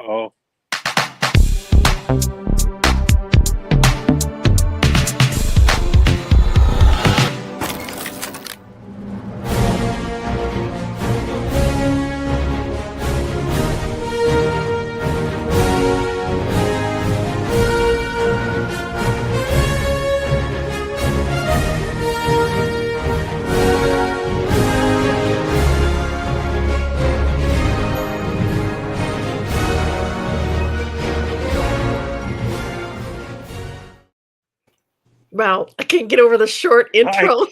Uh-oh. Wow, I can't get over the short intro.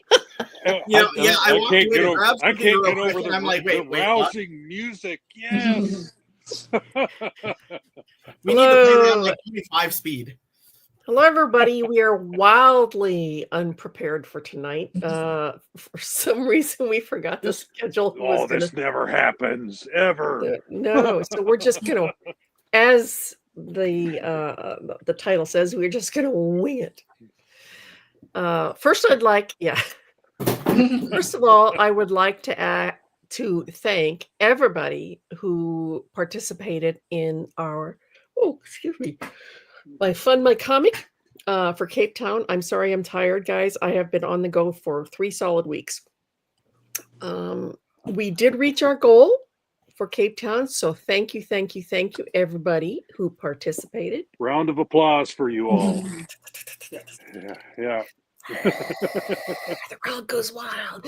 I can't get over. I can't get over the rousing music. Yes. We need to play that on like 25 speed. Hello, everybody. We are wildly unprepared for tonight. For some reason, we forgot the schedule. Oh, this never happens ever. No, so we're just gonna, as the title says, we're just gonna wing it. First, First of all, I would like to thank everybody who participated in our my Fund My Comic for Cape Town. I'm sorry, I'm tired, guys. I have been on the go for 3 solid weeks. We did reach our goal for Cape Town, so thank you, everybody who participated. Round of applause for you all. Yeah. The crowd goes wild.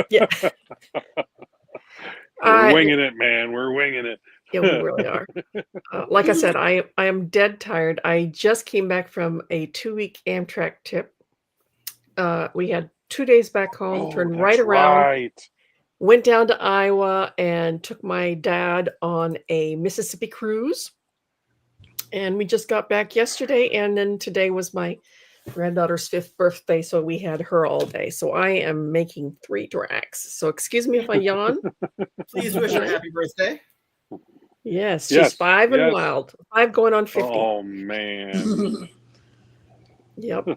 Yeah. We're winging it, man. We're winging it. Yeah, we really are. Like I said, I am dead tired. I just came back from a 2-week Amtrak trip. We had 2 days back home, turned right around, went down to Iowa, and took my dad on a Mississippi cruise. And we just got back yesterday, and then today was my granddaughter's 5th birthday, so we had her all day. So I am making 3 tracks. So excuse me if I yawn. Please wish her happy birthday. Yes, she's 5 and wild. 5 going on 50. Oh, man. Yep.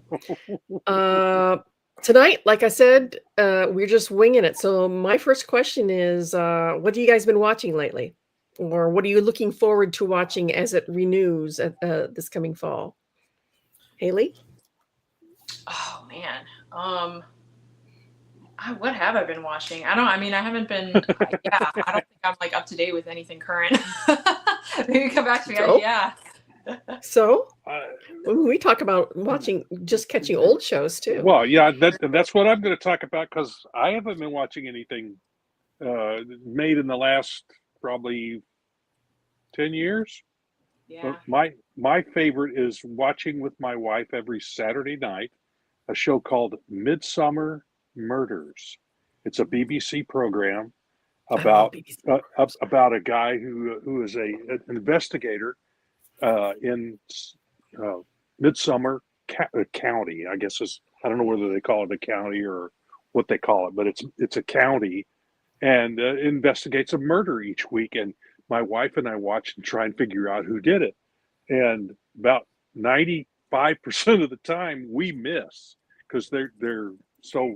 Tonight, like I said, we're just winging it. So my first question is, what have you guys been watching lately? Or what are you looking forward to watching as it renews at this coming fall? Haley? Oh, man. What have I been watching? I haven't been, I don't think I'm like up to date with anything current. Maybe come back to me. Yeah. So we talk about catching old shows too. Well, yeah, that's what I'm going to talk about, because I haven't been watching anything made in the last probably 10 years. Yeah. My favorite is watching with my wife every Saturday night a show called Midsummer Murders. It's a BBC program about a guy who is an investigator in Midsummer County. I guess I don't know whether they call it a county or what they call it, but it's a county, and investigates a murder each week. And my wife and I watch and try and figure out who did it. And about 95% of the time we miss, because they're so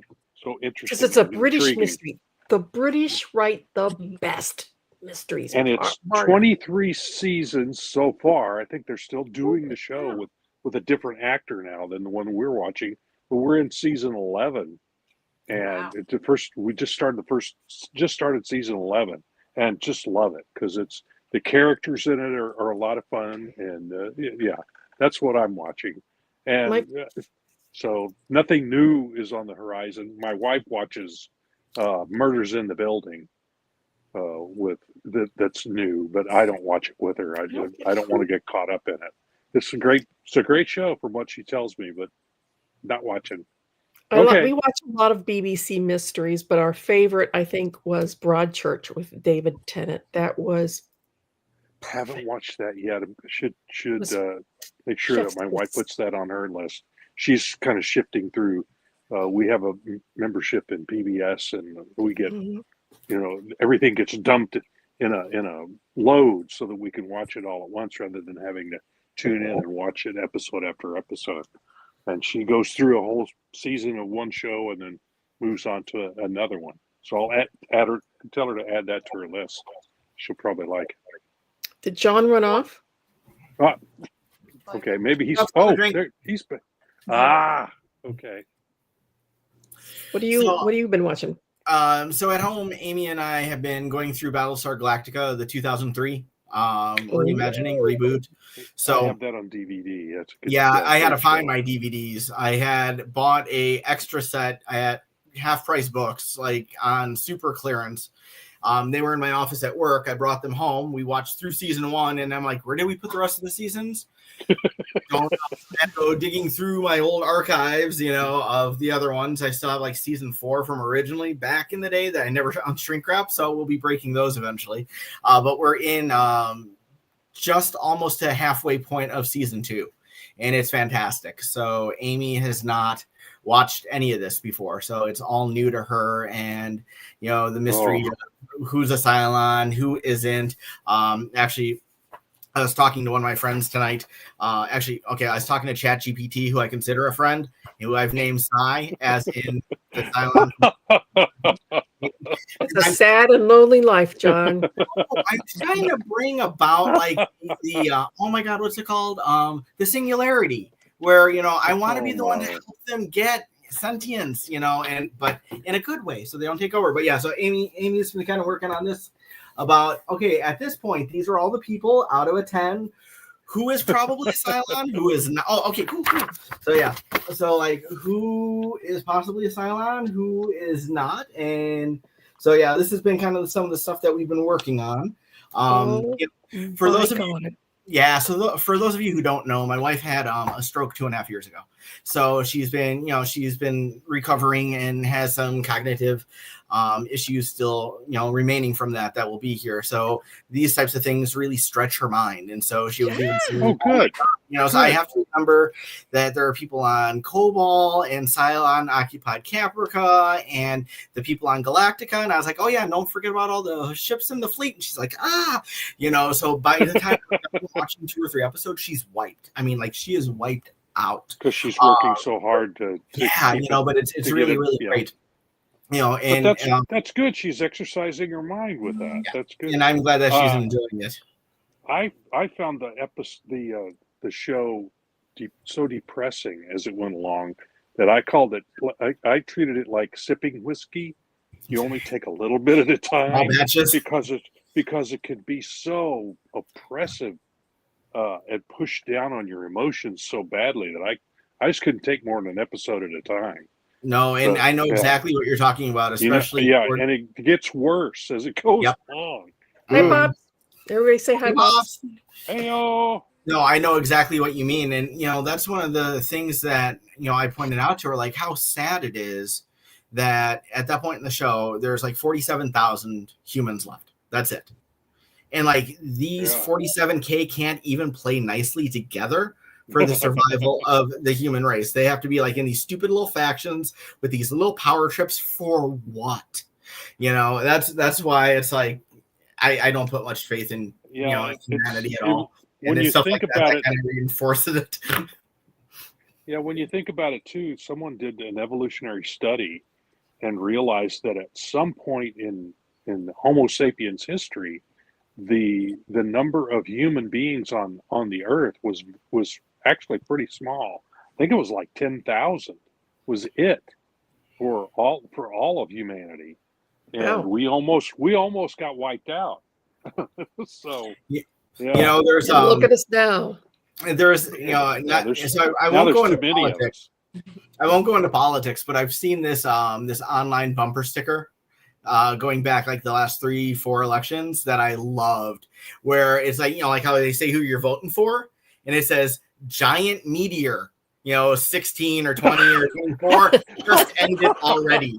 interesting. Because it's a British mystery. The British write the best mysteries. And it's 23 seasons so far. I think they're still doing the show with a different actor now than the one we're watching. But we're in season 11. And we just started season 11, and just love it, because the characters in it are a lot of fun, and that's what I'm watching. And so nothing new is on the horizon. My wife watches Murders in the Building that's new, but I don't watch it with her. I don't want to get caught up in it. It's a great show from what she tells me, but not watching. We watch a lot of BBC mysteries, but our favorite, I think, was Broadchurch with David Tennant. That was. Haven't watched that yet. Should make sure that my wife puts that on her list. She's kind of shifting through. We have a membership in PBS, and we get, everything gets dumped in a load so that we can watch it all at once, rather than having to tune in and watch it episode after episode. And she goes through a whole season of one show and then moves on to another one. So I'll tell her to add that to her list. She'll probably like it. Did John run off? Okay, maybe he's. That's Oh, drink. there, he's. Okay. What have you been watching? So at home, Amy and I have been going through Battlestar Galactica, the 2003 reimagining reboot. So I have that on DVD. That's good. yeah, I had to find my DVDs. I had bought a extra set at half price books, like on super clearance. They were in my office at work. I brought them home. We watched through season 1, and I'm like, where did we put the rest of the seasons? Go digging through my old archives, of the other ones. I still have like season 4 from originally back in the day that I never found shrink wrap, so we'll be breaking those eventually. But we're in just almost to halfway point of season 2, and it's fantastic. So Amy has not watched any of this before, so it's all new to her, and the mystery of who's a Cylon, who isn't. Actually, I was talking to one of my friends tonight. I was talking to ChatGPT, who I consider a friend, who I've named Cy, as in the Cylon. It's a sad and lonely life, John. I'm trying to bring about like the oh my God, what's it called? The singularity, where I want to be the one to help them get sentience, but in a good way, so they don't take over. But yeah, so Amy's been kind of working on this. About, okay, at this point, these are all the people out of a 10 who is probably a Cylon, who is not. Oh, okay, cool. So, yeah. So, like, who is possibly a Cylon, who is not? And so, yeah, this has been kind of some of the stuff that we've been working on. For those of you, yeah, so for those of you who don't know, my wife had a stroke 2.5 years ago. So she's been recovering and has some cognitive issues still, remaining from that will be here. So these types of things really stretch her mind. And so she was even saying, oh, good. So I have to remember that there are people on Cobol and Cylon occupied Caprica and the people on Galactica. And I was like, oh yeah, don't forget about all the ships in the fleet. And she's like, so by the time I'm watching 2 or 3 episodes, she's wiped. I mean, like, she is wiped out. Because she's working so hard to but it's really, really great. And but that's good. She's exercising her mind with that. Yeah. That's good. And I'm glad that she's enjoying it. I found the show so depressing as it went along that I called it. I treated it like sipping whiskey. You only take a little bit at a time because it could be so oppressive and push down on your emotions so badly that I just couldn't take more than an episode at a time. No, and I know exactly what you're talking about, especially and it gets worse as it goes along. Hi, Bob. Everybody say hi, Bob. Hey-o. No, I know exactly what you mean, and that's one of the things that I pointed out to her, like how sad it is that at that point in the show there's like 47,000 humans left. That's it, and like these 47K can't even play nicely together for the survival of the human race. They have to be like in these stupid little factions with these little power trips for what? That's why it's like I don't put much faith in humanity at all. When you think like about it, kind of reinforces it. Yeah, when you think about it too, someone did an evolutionary study and realized that at some point in Homo sapiens history, the number of human beings on the Earth was actually pretty small. I think it was like 10,000 was it for all of humanity, and we almost got wiped out. So there's look at us now. There's so I won't go into politics. I won't go into politics, but I've seen this this online bumper sticker going back like the last 3-4 elections that I loved, where it's like like how they say who you're voting for, and it says giant meteor, 16 or 20 or 24, just end it already.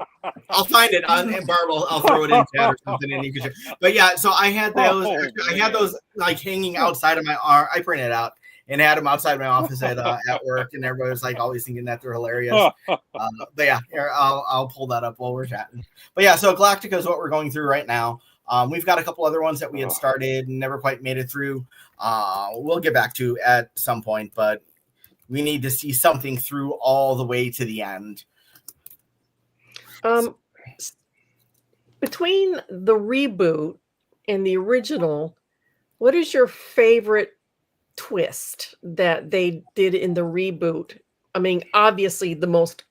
I'll find it on and Barb. I'll throw it in chat or something, and you can. But yeah, so I had those. I had those like hanging outside of my. I printed it out and had them outside my office at work, and everybody was like always thinking that they're hilarious. But yeah, here, I'll pull that up while we're chatting. But yeah, so Galactica is what we're going through right now. We've got a couple other ones that we had started and never quite made it through. We'll get back to at some point, but we need to see something through all the way to the end. Between the reboot and the original, what is your favorite twist that they did in the reboot? I mean, obviously the most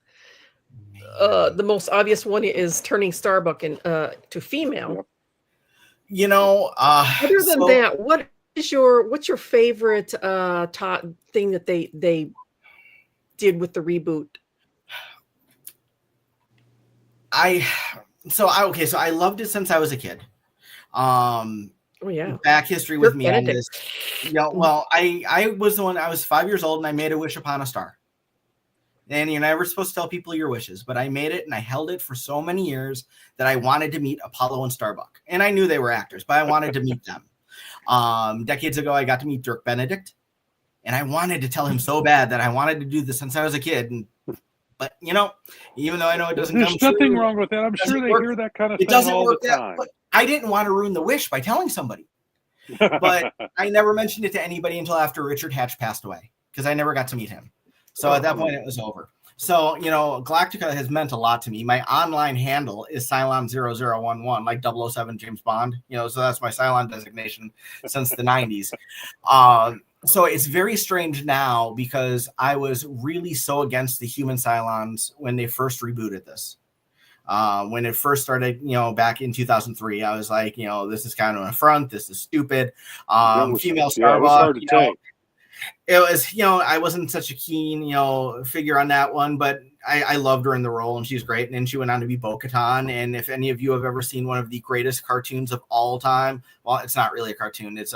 obvious one is turning Starbuck to female. Other than that, what's your favorite thing that they did with the reboot? So I loved it since I was a kid. Oh yeah. Back history with me on this. Well, I was the one. I was 5 years old and I made a wish upon a star. And you're never supposed to tell people your wishes, but I made it and I held it for so many years that I wanted to meet Apollo and Starbuck. And I knew they were actors, but I wanted to meet them. Decades ago, I got to meet Dirk Benedict, and I wanted to tell him so bad that I wanted to do this since I was a kid. But even though I know it doesn't come true, there's nothing wrong with that. I'm sure they hear that kind of thing all the time. But I didn't want to ruin the wish by telling somebody. But I never mentioned it to anybody until after Richard Hatch passed away, because I never got to meet him. So at that point, it was over. So, Galactica has meant a lot to me. My online handle is Cylon0011, like 007 James Bond. So that's my Cylon designation since the 90s. So it's very strange now because I was really so against the human Cylons when they first rebooted this. When it first started, back in 2003, I was like, this is kind of an affront. This is stupid. Female Starbuck, it was, I wasn't such a keen, figure on that one, but I loved her in the role and she's great. And then she went on to be Bo-Katan. And if any of you have ever seen one of the greatest cartoons of all time, well, it's not really a cartoon. It's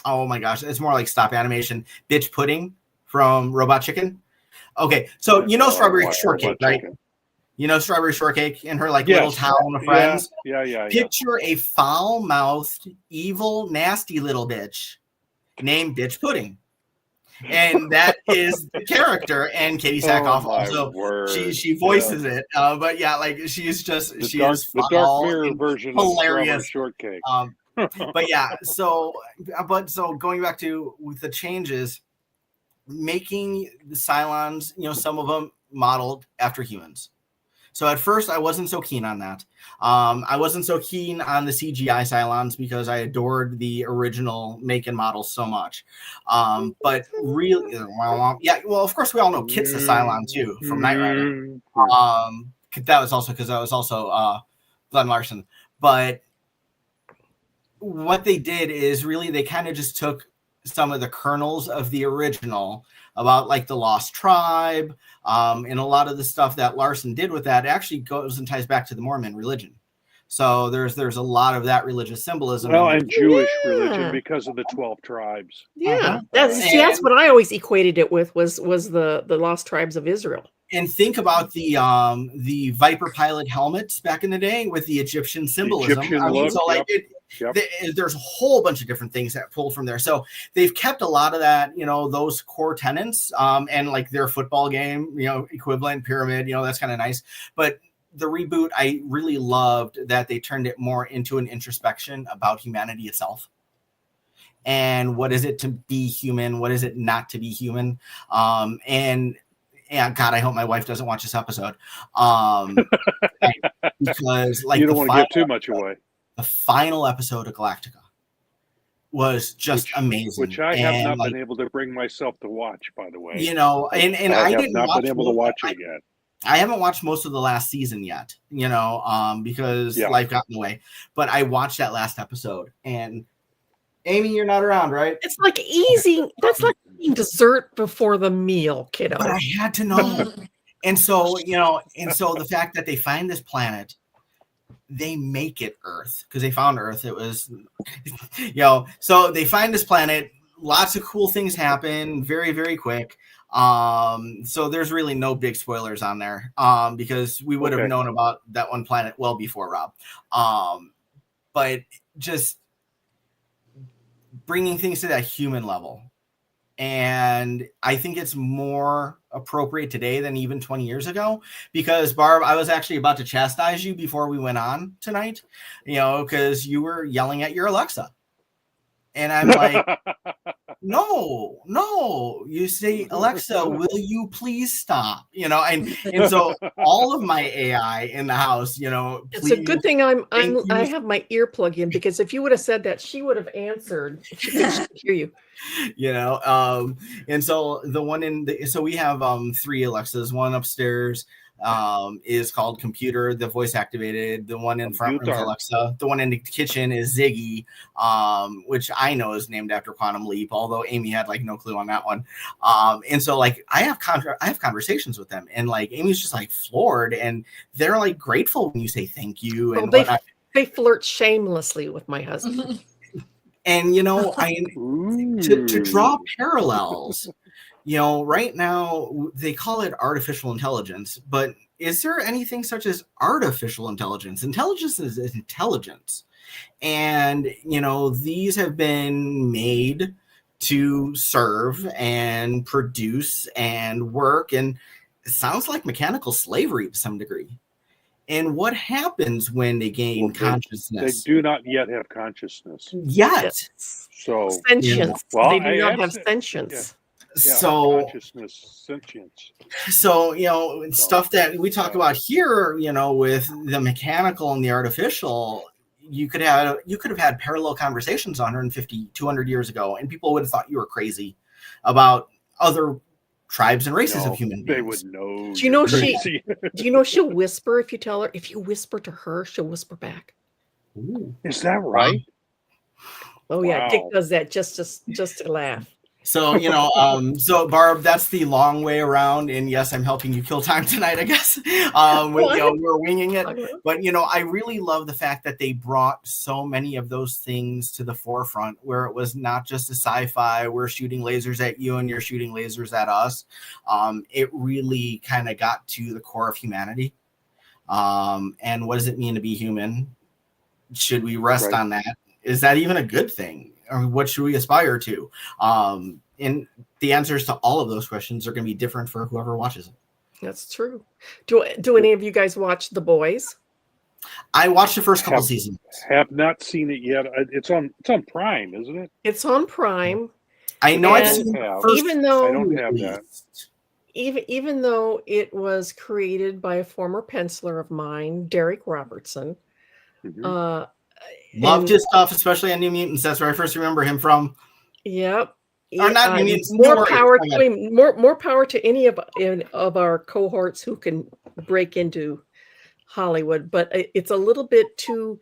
oh my gosh, it's more like stop animation. Bitch Pudding from Robot Chicken. Okay, so Strawberry Shortcake, right? Strawberry Shortcake and her little town of friends. Yeah. Picture a foul-mouthed, evil, nasty little bitch named Bitch Pudding. And that is the character, and Katie Sackhoff also she voices it. But she's just the Dark Mirror version hilarious. Of Shortcake. But yeah, so going back to with the changes, making the Cylons, some of them modeled after humans. So at first, I wasn't so keen on that. I wasn't so keen on the CGI Cylons because I adored the original make and model so much. But really, of course, we all know Kit's the Cylon too from Knight Rider. That was also Glenn Larson. But what they did is really they kind of just took some of the kernels of the original about the Lost Tribe, and a lot of the stuff that Larson did with that actually goes and ties back to the Mormon religion. So there's a lot of that religious symbolism. Well, and Jewish religion because of the 12 tribes. Yeah, that's what I always equated it with was the Lost Tribes of Israel. And think about the Viper pilot helmets back in the day with the Egyptian symbolism. There's a whole bunch of different things that pull from there. So they've kept a lot of that, those core tenets, and their football game, equivalent pyramid, that's kind of nice. But the reboot, I really loved that they turned it more into an introspection about humanity itself. And what is it to be human? What is it not to be human? And God, I hope my wife doesn't watch this episode. Because you don't want to give too much away. The final episode of Galactica was just amazing. Which I have not been able to bring myself to watch, by the way. And I have not been able to watch it yet. I haven't watched most of the last season yet, because life got in the way. But I watched that last episode, and Amy, you're not around, right? It's easy. That's like eating dessert before the meal, kiddo. But I had to know. And so, the fact that they find this planet, they make it Earth because they found Earth. It was, so they find this planet. Lots of cool things happen very, very quick. So there's really no big spoilers on there, because we would have known about that one planet well before Rob. But just bringing things to that human level. And I think it's more appropriate today than even 20 years ago, because Barb, I was actually about to chastise you before we went on tonight, because you were yelling at your Alexa. And I'm like, no, you say, Alexa, will you please stop? You know, and so all of my AI in the house, you know, it's a good thing I have my earplug in, because if you would have said that, she would have answered. She could hear you. You know, and so the one so we have 3 Alexas. One upstairs is called Computer, the voice activated. The one in front room is Alexa. The one in the kitchen is Ziggy, which I know is named after Quantum Leap, although Amy had like no clue on that one. And so like I have conversations with them, and like Amy's just like floored, and they're like grateful when you say thank you and whatnot. They flirt shamelessly with my husband. And you know, to draw parallels, you know, right now they call it artificial intelligence, but is there anything such as artificial intelligence? Intelligence is intelligence. And, you know, these have been made to serve and produce and work. And it sounds like mechanical slavery to some degree. And what happens when they gain consciousness? They do not yet have consciousness. Yet. So sentience. Well, they do not have sentience. So consciousness, sentience. So, you know, stuff that we talk about here, you know, with the mechanical and the artificial, you could have had parallel conversations 150, 200 years ago, and people would have thought you were crazy about other tribes and races of human beings. They would know. Do you know she'll whisper if you tell her? If you whisper to her, she'll whisper back. Ooh. Is that right? Oh yeah, Dick does that just to laugh. So, you know, so Barb, that's the long way around. And yes, I'm helping you kill time tonight, I guess. You know, we're winging it. But, you know, I really love the fact that they brought so many of those things to the forefront, where it was not just a sci-fi, we're shooting lasers at you and you're shooting lasers at us. It really kind of got to the core of humanity. And what does it mean to be human? Should we rest on that? Is that even a good thing? Or what should we aspire to? And the answers to all of those questions are going to be different for whoever watches it. That's true. Do any of you guys watch The Boys? I watched the first couple seasons. Have not seen it yet. It's on Prime, isn't it? It's on Prime. I know. I've seen the first. Even though I don't have that. Even though it was created by a former penciler of mine, Derek Robertson. Mm-hmm. Loved his stuff, especially on New Mutants. That's where I first remember him from. Yep. Or not New Mutants. More power to him. More power to any of our cohorts who can break into Hollywood. But it's a little bit too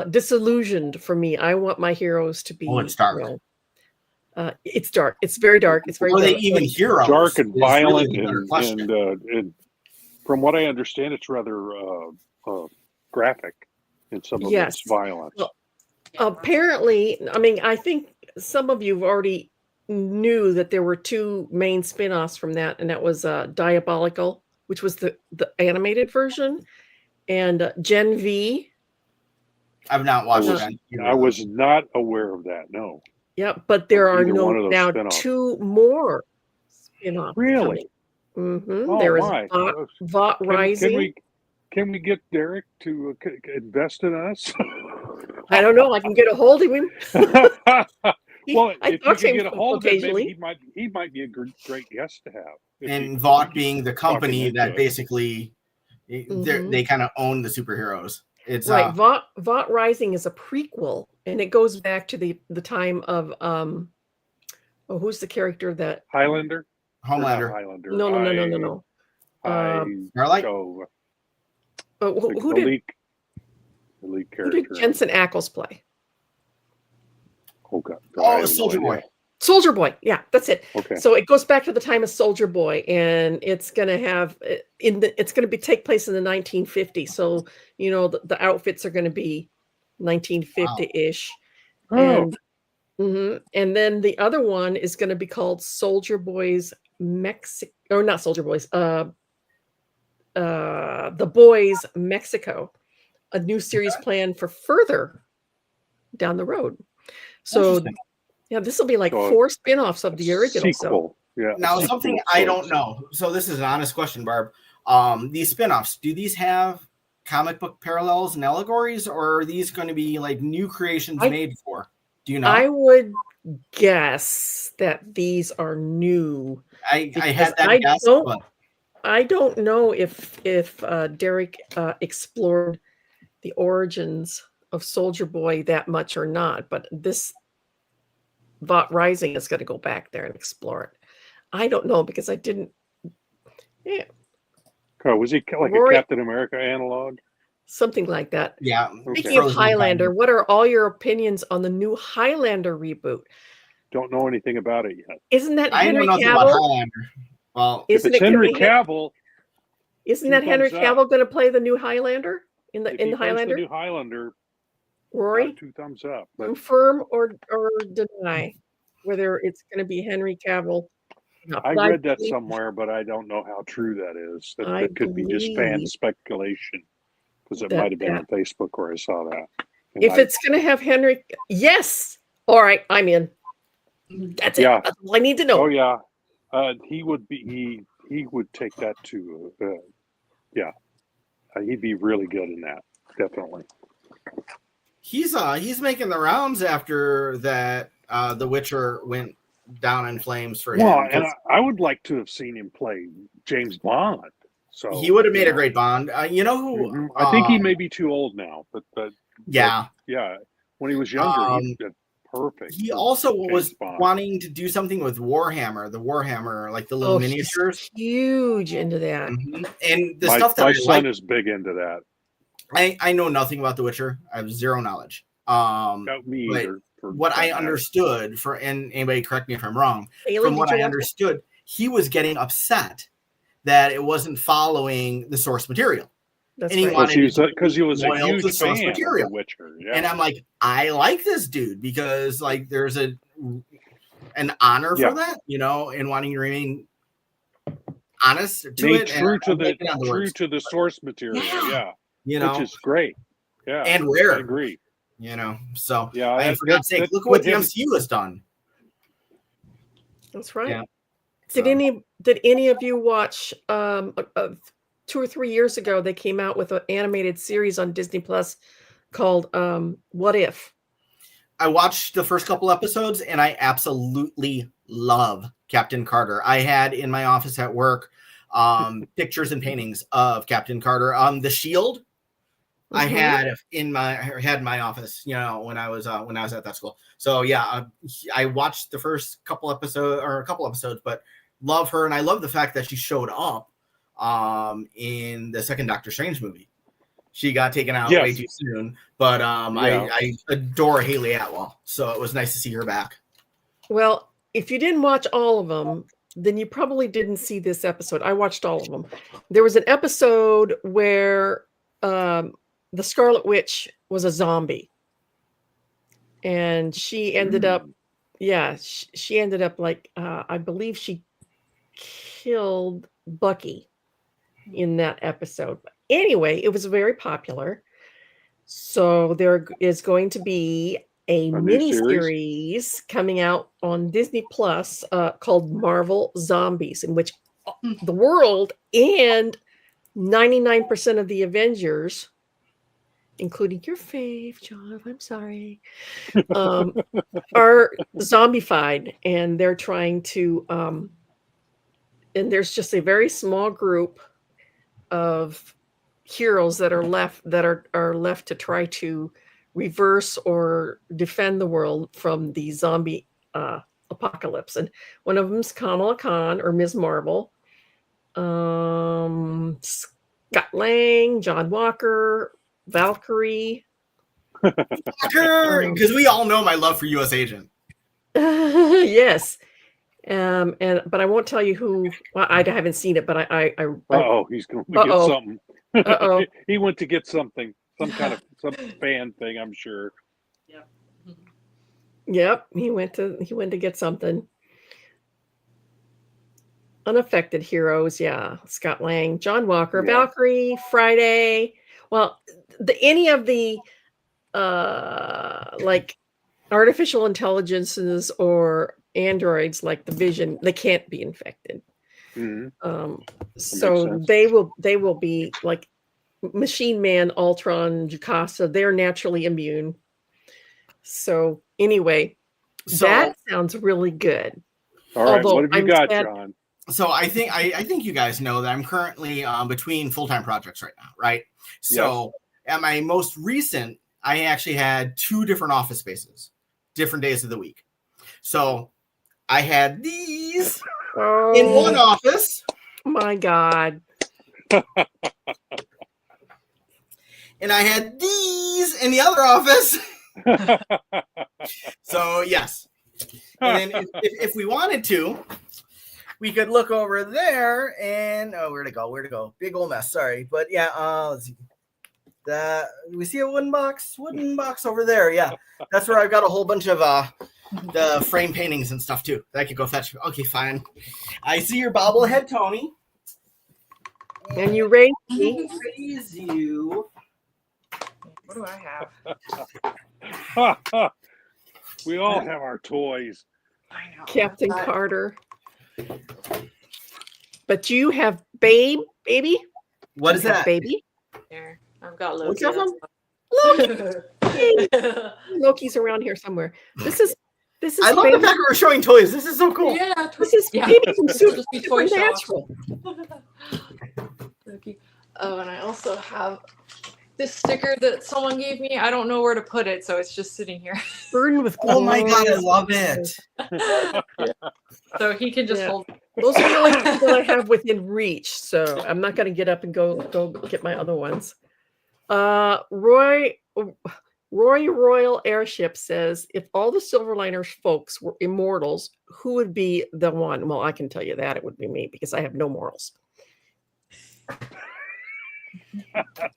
disillusioned for me. I want my heroes to be. Oh, it's dark. You know, it's dark. It's very dark. It's very. Are they even heroes? Dark and violent, really and from what I understand, it's rather graphic. In some of its violence. Well, apparently, I mean, I think some of you already knew that there were 2 main spin-offs from that, and that was Diabolical, which was the animated version, and Gen V. I've not watched that. I was not aware of that, no. Yeah, but there are now 2 more spin-offs. Really? Mm-hmm. There is Vought Rising. Can we get Derek to invest in us? I don't know. I can get a hold of him. Well, if you can get a hold of him, maybe he might be a great guest to have. And Vought being the company that basically they kind of own the superheroes. It's right. Vought Rising is a prequel, and it goes back to the time of who's the character that Homelander? No. Starlight? Who did Jensen Ackles play? Oh God! Soldier Boy. Soldier Boy. Yeah, that's it. Okay. So it goes back to the time of Soldier Boy, and it's going to have take place in the 1950s. So you know the outfits are going to be 1950-ish, and then the other one is going to be called Soldier Boys Mexico, or not Soldier Boys. The Boys Mexico, a new series planned for further down the road. So yeah, this will be like 4 spin-offs of the original. Sequel. Yeah. Now something I don't know. So this is an honest question, Barb. These spin-offs, do these have comic book parallels and allegories, or are these going to be like new creations made for? Do you know? I would guess that these are new. I had that guess, but I don't know if Derek explored the origins of Soldier Boy that much or not, but this Vought Rising is going to go back there and explore it. I don't know because I didn't. Yeah. Was he like a Captain America analog? Something like that. Yeah. Speaking of Highlander, what are all your opinions on the new Highlander reboot? Don't know anything about it yet. Isn't that Henry I know nothing Cavill? about Highlander. Well, if it's Henry Cavill, isn't that Henry Cavill going to play the new Highlander in the Highlander? The new Highlander. Rory, 2 thumbs up. But... confirm or deny whether it's going to be Henry Cavill. No, I read that somewhere, but I don't know how true that is. That could be just fan speculation because it might have been on Facebook where I saw that. And if it's going to have Henry, yes. All right, I'm in. That's it. That's all I need to know. Oh yeah, he would be. He would take that to. He'd be really good in that. Definitely. He's making the rounds after that. The Witcher went down in flames for him. Well, and I would like to have seen him play James Bond. So he would have made a great Bond. You know who? I think he may be too old now, but yeah. When he was younger, he did perfect. He also was wanting to do something with Warhammer, the Warhammer, like the little miniatures. Huge into that, and the stuff that my son is big into that. I know nothing about The Witcher. I have zero knowledge. Me either. What I understood and anybody correct me if I'm wrong. From what I understood, he was getting upset that it wasn't following the source material. That's and he right. wanted because he was a huge fan of The Witcher. Yeah. And I'm like, I like this dude because like there's an honor for that, and wanting to remain honest to it, true to the source material. Yeah. Which is great. Yeah, and rare. I agree. So yeah. For God's sake, look what the MCU has done. That's right. Yeah. Did any of you watch 2 or 3 years ago? They came out with an animated series on Disney Plus called What If? I watched the first couple episodes and I absolutely love Captain Carter. I had in my office at work pictures and paintings of Captain Carter. The shield I had in my office, when I was at that school. So yeah, I watched the first couple episodes, but love her, and I love the fact that she showed up in the second Doctor Strange movie. She got taken out way too soon, but I adore Haley Atwell, so it was nice to see her back. Well, if you didn't watch all of them, then you probably didn't see this episode. I watched all of them. There was an episode where the Scarlet Witch was a zombie, and she ended up, she ended up like I believe she killed Bucky in that episode. But anyway, it was very popular. So there is going to be a mini series coming out on Disney Plus called Marvel Zombies, in which the world and 99% of the Avengers, including your fave, John, I'm sorry, are zombified, and they're trying to, and there's just a very small group of heroes that are left to try to reverse or defend the world from the zombie apocalypse. And one of them is Kamala Khan, or Ms. Marvel, Scott Lang, John Walker, Valkyrie. Because we all know my love for U.S. Agent. Yes. But I won't tell you who. Well, I haven't seen it, but I he's going to get something. He went to get something, some fan thing, I'm sure. Yep, he went to get something. Unaffected heroes, Scott Lang, John Walker, Valkyrie, Friday. Well, any of the like artificial intelligences or androids like the Vision, they can't be infected. So they will be like Machine Man, Ultron, Jukasa. They're naturally immune. So anyway, that sounds really good. All right, what have you got, John? So I think you guys know that I'm currently between full-time projects right now, right? So at my most recent, I actually had 2 different office spaces, different days of the week. So I had these in one office. My God. And I had these in the other office. So yes. And then if we wanted to, we could look over there and where'd it go? Big old mess. Sorry. But yeah, let's see. We see a wooden box over there. Yeah. That's where I've got a whole bunch of the frame paintings and stuff too. That I could go fetch. Okay, fine. I see your bobblehead, Tony. And you raise me. Raise you. What do I have? We all have our toys. I know. Captain Carter. But you have baby? What is that? Baby? There. I've got Loki. What's that from? Loki. Loki's around here somewhere. This is I love the fact we're showing toys. This is so cool. Yeah, this is baby from Supernatural. Loki. Oh, and I also have this sticker that someone gave me. I don't know where to put it, so it's just sitting here. Burdened with oh my God, I love it. So he can just hold. Those are the only things that I have within reach, so I'm not going to get up and go get my other ones. Roy Royal Airship says, if all the Silverliners folks were immortals, who would be the one? Well, I can tell you that it would be me because I have no morals. I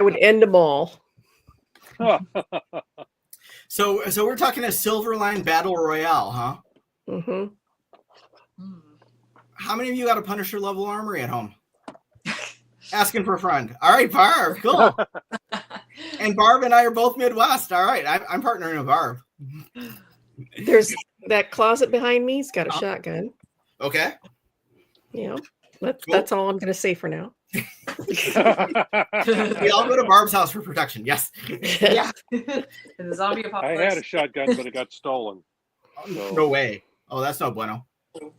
would end them all. So we're talking a Silverline Battle Royale, huh? Mm-hmm. How many of you got a Punisher level armory at home? Asking for a friend. All right, Barb. Cool. And Barb and I are both Midwest. All right. I'm partnering with Barb. There's that closet behind me. He's got a shotgun. Okay. Yeah. That's all I'm going to say for now. We all go to Barb's house for protection. Yes. Yeah. In the zombie apocalypse. I had a shotgun, but it got stolen. So. No way. Oh, that's no bueno.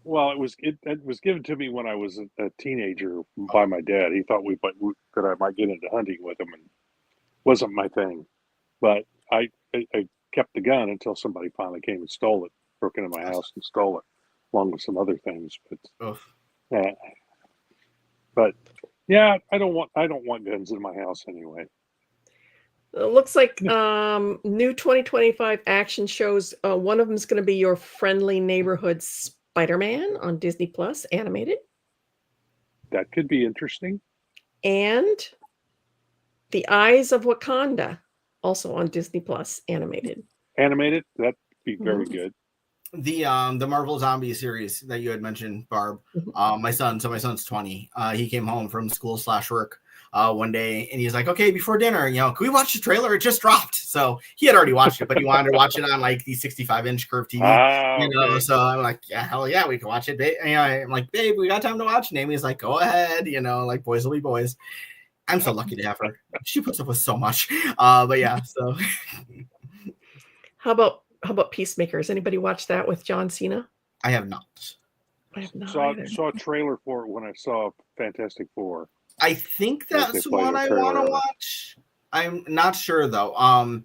Well, it was given to me when I was a teenager by my dad. He thought that I might get into hunting with him, and wasn't my thing. But I kept the gun until somebody finally came and stole it, broke into my house and stole it, along with some other things. But yeah, I don't want guns in my house anyway. It looks like new 2025 action shows. One of them is going to be Your Friendly Neighborhood Spider-Man on Disney Plus animated. That could be interesting. And The Eyes of Wakanda, also on Disney Plus animated. Animated? That'd be very good. The Marvel Zombie series that you had mentioned, Barb. My son's 20. He came home from school/work one day, and he's like, "Okay, before dinner, can we watch the trailer? It just dropped." So he had already watched it, but he wanted to watch it on like the 65-inch curved TV. Okay. So I'm like, "Yeah, hell yeah, we can watch it." Babe. I'm like, "Babe, we got time to watch it." And Amy's like, "Go ahead." Like boys will be boys. I'm so lucky to have her. She puts up with so much. But yeah, so. How about Peacemaker? Has anybody watched that with John Cena? I have not. I have not. Saw a trailer for it when I saw Fantastic Four. I think that's one I want to watch. I'm not sure though. I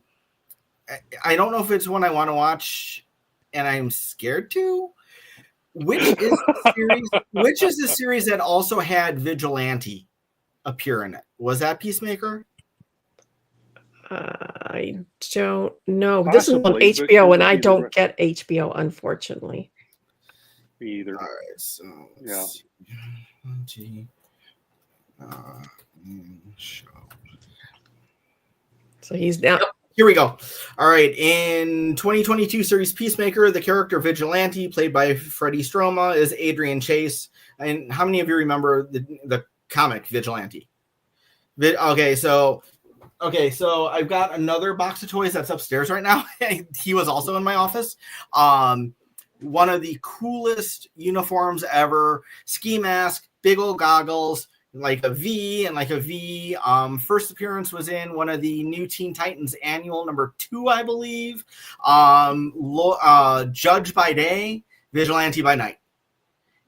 don't know if it's one I want to watch, and I'm scared to. Which is the series that also had Vigilante appear in it? Was that Peacemaker? I don't know. This is on HBO, and I don't get HBO, unfortunately. Me either. All right, so yeah. So he's down. Here we go. All right. In 2022 series Peacemaker, the character Vigilante, played by Freddie Stroma, is Adrian Chase. And how many of you remember the comic Vigilante? Okay, so I've got another box of toys that's upstairs right now. He was also in my office. One of the coolest uniforms ever. Ski mask, big old goggles, like a V and like a V. First appearance was in one of the New Teen Titans annual number 2, I believe. Judge by day, vigilante by night.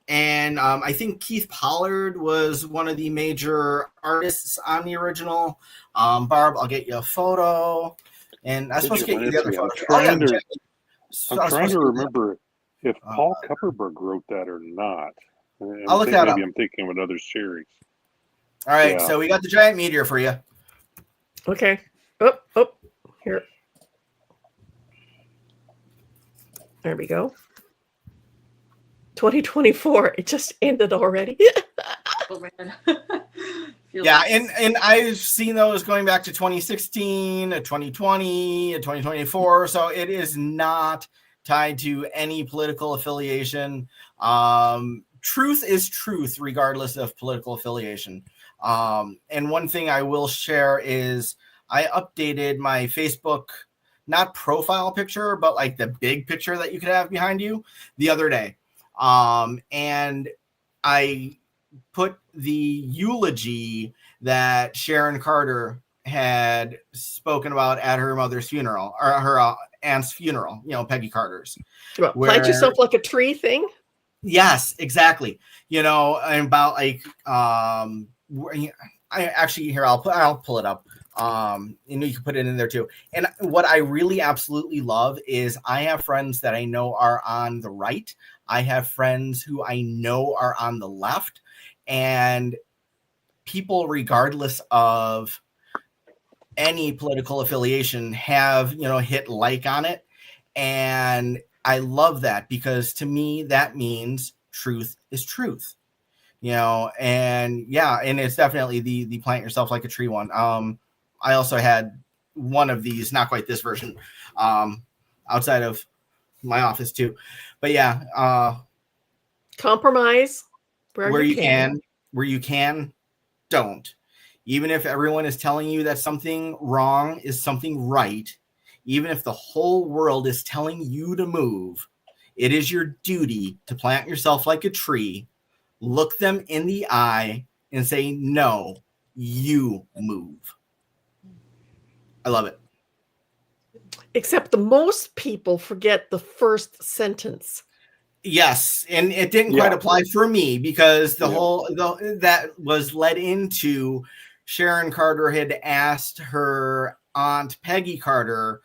And I think Keith Pollard was one of the major artists on the original. Barb, I'll get you a photo. And I'm supposed to get you the other photo. I'm trying to remember if Paul Kupperberg wrote that or not. I'll look that up. Maybe I'm thinking of another series. All right, so we got the giant meteor for you. Okay. Here. There we go. 2024. It just ended already. Oh, man. Yeah, and I've seen those going back to 2016, 2020, 2024. So it is not tied to any political affiliation. Truth is truth, regardless of political affiliation. And one thing I will share is I updated my Facebook, not profile picture, but like the big picture that you could have behind you the other day. And I put the eulogy that Sharon Carter had spoken about at her mother's funeral, or her aunt's funeral, Peggy Carter's. Plant yourself like a tree thing? Yes, exactly. And about like, I'll pull it up. You can put it in there too. And what I really absolutely love is I have friends that I know are on the right. I have friends who I know are on the left, and people, regardless of any political affiliation, have, hit like on it. And I love that, because to me, that means truth is truth, and it's definitely the plant yourself like a tree one. I also had one of these, not quite this version, outside of my office too, but compromise where you can, don't. Even if everyone is telling you that something wrong is something right, even if the whole world is telling you to move, it is your duty to plant yourself like a tree, look them in the eye, and say, no, you move. I love it. Except the most people forget the first sentence. Yes, and it didn't quite apply for me, because that was led into Sharon Carter had asked her aunt Peggy Carter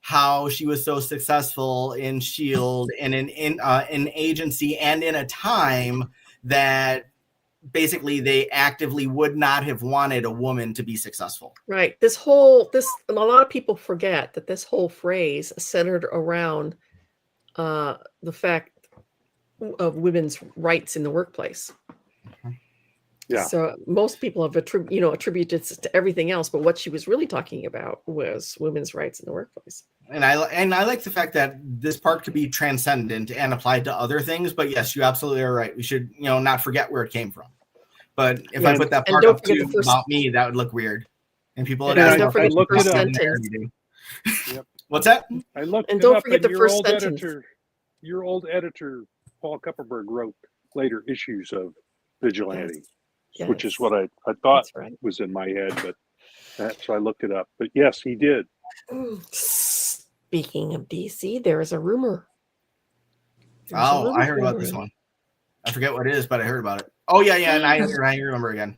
how she was so successful in S.H.I.E.L.D. and in an agency, and in a time that basically they actively would not have wanted a woman to be successful. Right. A lot of people forget that this whole phrase centered around the fact of women's rights in the workplace. Yeah. So most people have attributed it to everything else, but what she was really talking about was women's rights in the workplace. And I like the fact that this part could be transcendent and applied to other things. But yes, you absolutely are right. We should, not forget where it came from. But if I put that part up too about me, that would look weird. And people would ask, don't forget the first sentence. Yep. What's that? I looked and it don't up, forget and the first sentence. Your old editor, Paul Kupperberg, wrote later issues of Vigilante, which is what I thought was in my head, but so I looked it up. But yes, he did. Speaking of DC, there is a rumor. I heard about this one. I forget what it is, but I heard about it. Oh yeah, and I remember again.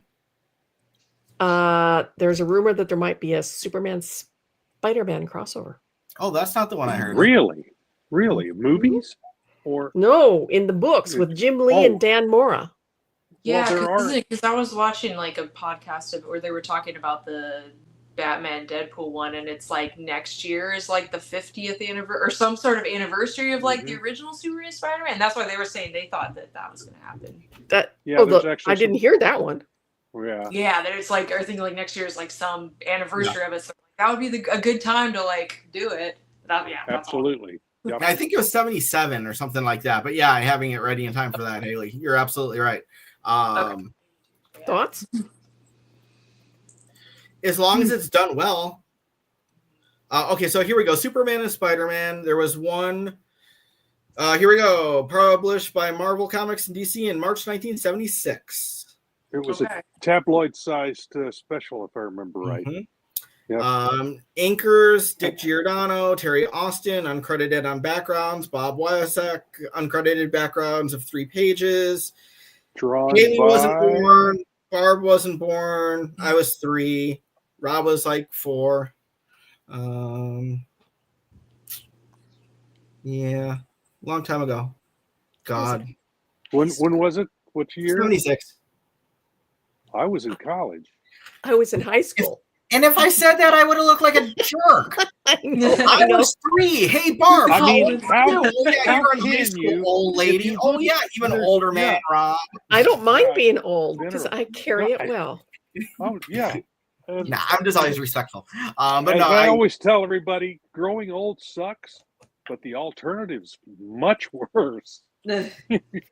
There's a rumor that there might be a Superman Spider-Man crossover. Oh, that's not the one I heard. Really? Movies? Or no, in the books with Jim Lee and Dan Mora. Yeah, because I was watching like a podcast where they were talking about the Batman Deadpool one, and it's like next year is like the 50th anniversary or some sort of anniversary of like the original Superman Spider-Man. That's why they were saying they thought that was going to happen. I didn't hear that one. Yeah, there's like, I think like next year is like some anniversary of it. So that would be a good time to like do it. Absolutely. Yep. I think it was 77 or something like that. But yeah, having it ready in time for that, Haley. You're absolutely right. Thoughts? As long as it's done well. Okay, so here we go. Superman and Spider-Man. There was one. Here we go. Published by Marvel Comics and DC in March 1976. It was a tabloid-sized special, if I remember right. Yep. Inkers, Dick Giordano, Terry Austin, uncredited on backgrounds, Bob Wyasek, uncredited backgrounds of 3 pages. Haley wasn't born, Barb wasn't born, I was 3, Rob was like 4. Yeah, long time ago. God. When was it? What year? 76. I was in college. I was in high school. And if I said that, I would have looked like a jerk. I know. I was 3. Hey, Barb. I mean, how you're in high can school, you, old lady. Oh, yeah, even older man, Rob. I don't mind being old because I carry it well. Oh, yeah. Nah, I'm just always respectful. But no, I always tell everybody, growing old sucks, but the alternative's much worse. You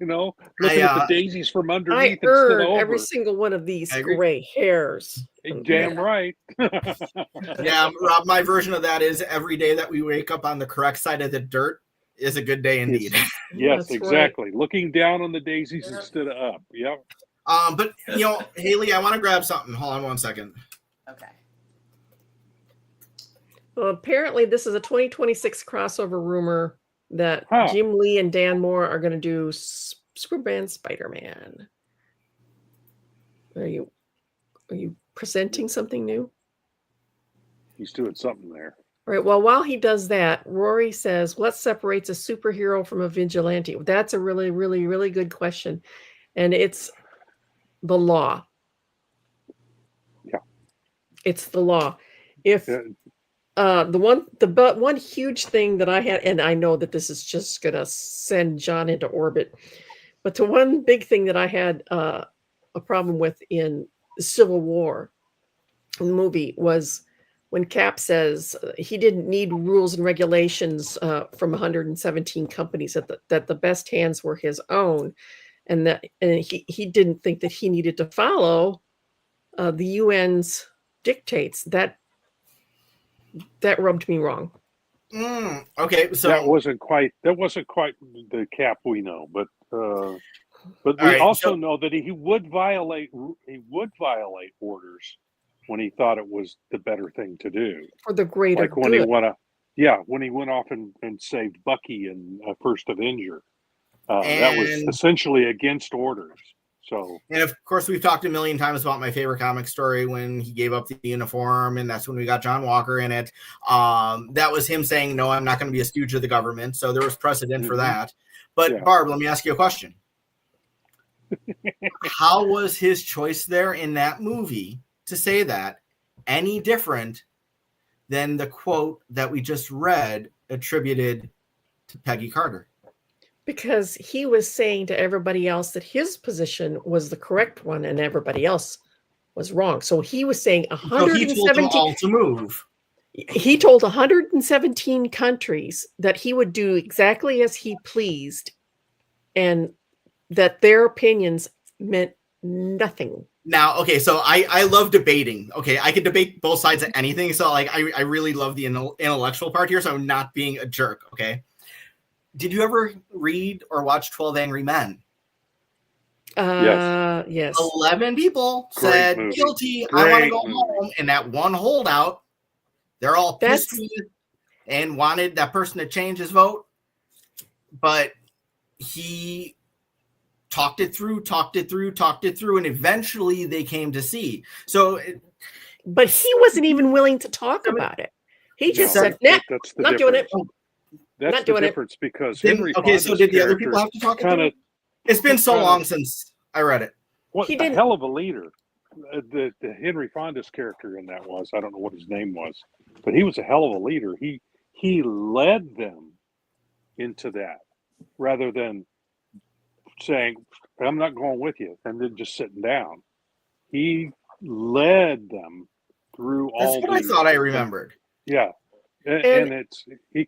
know, looking at the daisies from underneath. I earned every single one of these gray hairs. Damn right. Yeah, Rob, my version of that is every day that we wake up on the correct side of the dirt is a good day indeed. Yes, exactly. Right. Looking down on the daisies instead of up. Yep. But you know, Haley, I want to grab something. Hold on 1 second. Okay. Well, apparently this is a 2026 crossover rumor that Jim Lee and Dan Moore are going to do Superman Spider-Man. Are you presenting something new? He's doing something there. All right. Well, while he does that, Rory says, what separates a superhero from a vigilante? That's a really, really, really good question. And it's the law. Yeah. It's the law. If the one huge thing that I had, and I know that this is just going to send John into orbit, but the one big thing that I had a problem with in Civil War, the movie, was when Cap says he didn't need rules and regulations from 117 companies, that the best hands were his own, and he didn't think that he needed to follow the UN's dictates. That rubbed me wrong. Okay, so that wasn't quite the Cap we know, but we also know that he would violate orders when he thought it was the better thing to do for the greater good. When he went off and saved Bucky in First Avenger, that was essentially against orders. So, and of course, we've talked a million times about my favorite comic story when he gave up the uniform, and that's when we got John Walker in it. That was him saying, "No, I'm not going to be a stooge of the government." So there was precedent for that. But Barb, let me ask you a question: how was his choice there in that movie to say that any different than the quote that we just read attributed to Peggy Carter? Because he was saying to everybody else that his position was the correct one and everybody else was wrong. So he was saying 117. So he told them all to move. He told 117 countries that he would do exactly as he pleased and that their opinions meant nothing. Now, okay, so I love debating. Okay, I could debate both sides of anything. So like I really love the intellectual part here. So I'm not being a jerk, okay? Did you ever read or watch 12 Angry Men? Yes. 11 people said guilty. I want to go home. And that one holdout, they're all pissed and wanted that person to change his vote. But he talked it through, and eventually they came to see. So, but he wasn't even willing to talk about it. He just said, "Nah, not doing it." That's the difference because Henry. Okay, so did the other people have to talk about it? It's been so long since I read it. What a hell of a leader the Henry Fonda's character in that was. I don't know what his name was, but he was a hell of a leader. He led them into that rather than saying, "I'm not going with you," and then just sitting down. He led them through all. That's what I thought I remembered. Yeah. And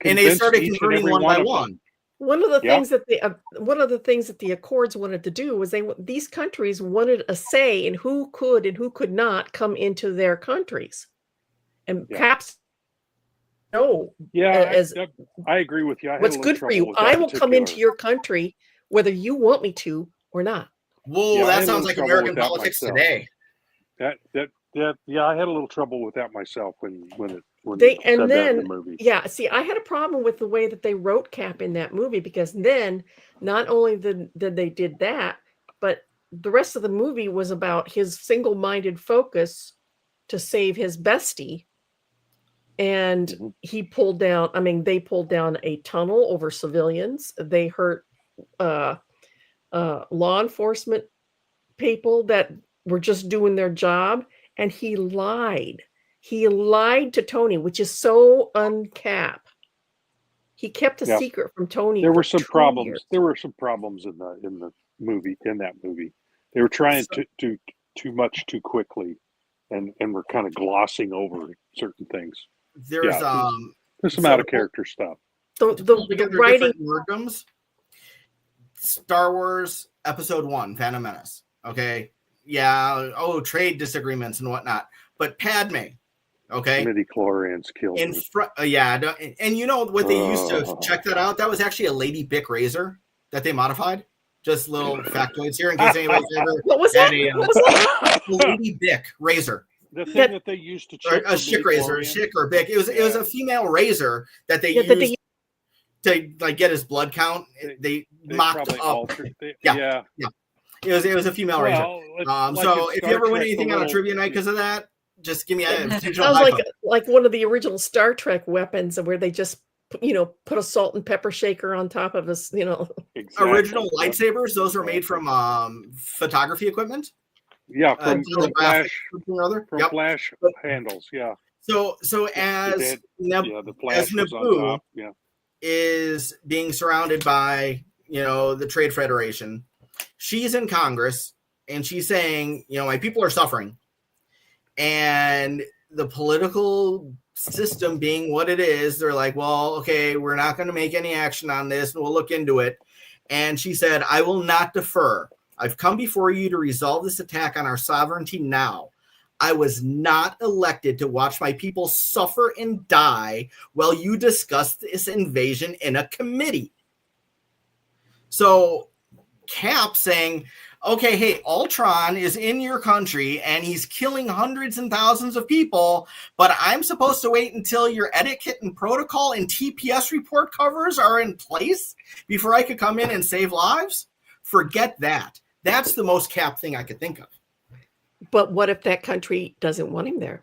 they started converting one by one. One of the things that the Accords wanted to do was these countries wanted a say in who could and who could not come into their countries, and Cap's I agree with you. What's good for you? I will come into your country whether you want me to or not. Whoa, that sounds like American politics today. I had a little trouble with that myself when it they said and that in then the movie. yeah, see, I had a problem with the way that they wrote Cap in that movie, because then not only did they did that, but the rest of the movie was about his single-minded focus to save his bestie. And he pulled down, I mean, they pulled down a tunnel over civilians. They hurt law enforcement people that were just doing their job. And he lied. He lied to Tony, which is so uncap. He kept a secret from Tony. There were some problems. Years. There were some problems in that movie. They were trying to do too much too quickly, and were kind of glossing over certain things. There's some out of character stuff. The writing workings. Star Wars Episode 1, Phantom Menace. Okay. Yeah. Oh, trade disagreements and whatnot. But Padme. Okay. Midi-chlorians killed in front. Yeah. And you know what they used to check that out? That was actually a Lady Bic razor that they modified. Just little factoids here in case anybody's ever. What was that? Lady Bic razor. The thing that they used to check a Schick razor, a Schick or Bic. It was a female razor that they used to like get his blood count. They mocked up. Yeah. It was a female razor. So if you ever win anything on a trivia night because of that, just give me a potential. That was like one of the original Star Trek weapons, where they just put a salt and pepper shaker on top of us. Exactly. Original lightsabers. Those were made from photography equipment. Yeah, from flash handles. Yeah. So as Naboo is being surrounded by the Trade Federation, she's in Congress and she's saying, my people are suffering, and the political system being what it is, they're like, well, okay, we're not going to make any action on this, and we'll look into it. And she said, I will not defer. I've come before you to resolve this attack on our sovereignty now. I was not elected to watch my people suffer and die while you discuss this invasion in a committee. So Cap saying, okay, hey, Ultron is in your country and he's killing hundreds and thousands of people, but I'm supposed to wait until your etiquette and protocol and TPS report covers are in place before I could come in and save lives? Forget that. That's the most Cap thing I could think of. But what if that country doesn't want him there?